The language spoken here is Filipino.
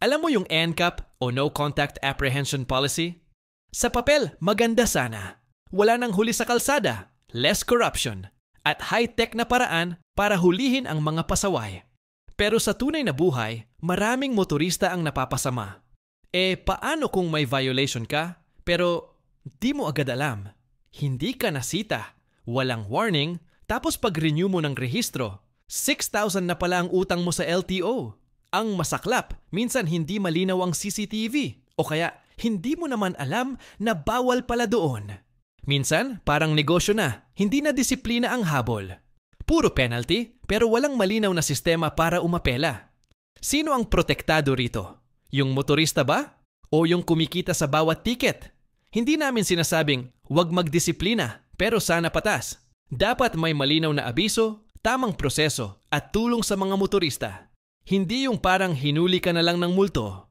Alam mo yung NCAP o No Contact Apprehension Policy? Sa papel, maganda sana. Wala nang huli sa kalsada, less corruption, at high-tech na paraan para hulihin ang mga pasaway. Pero sa tunay na buhay, maraming motorista ang napapasama. Paano kung may violation ka, pero di mo agad alam? Hindi ka nasita, walang warning, tapos pag-renew mo ng rehistro, 6,000 na pala ang utang mo sa LTO. Ang masaklap, minsan hindi malinaw ang CCTV o kaya hindi mo naman alam na bawal pala doon. Minsan, parang negosyo na, hindi na disiplina ang habol. Puro penalty pero walang malinaw na sistema para umapela. Sino ang protektado rito? Yung motorista ba? O yung kumikita sa bawat ticket? Hindi namin sinasabing huwag magdisiplina pero sana patas. Dapat may malinaw na abiso, tamang proseso at tulong sa mga motorista. Hindi yung parang hinuli ka na lang ng multo.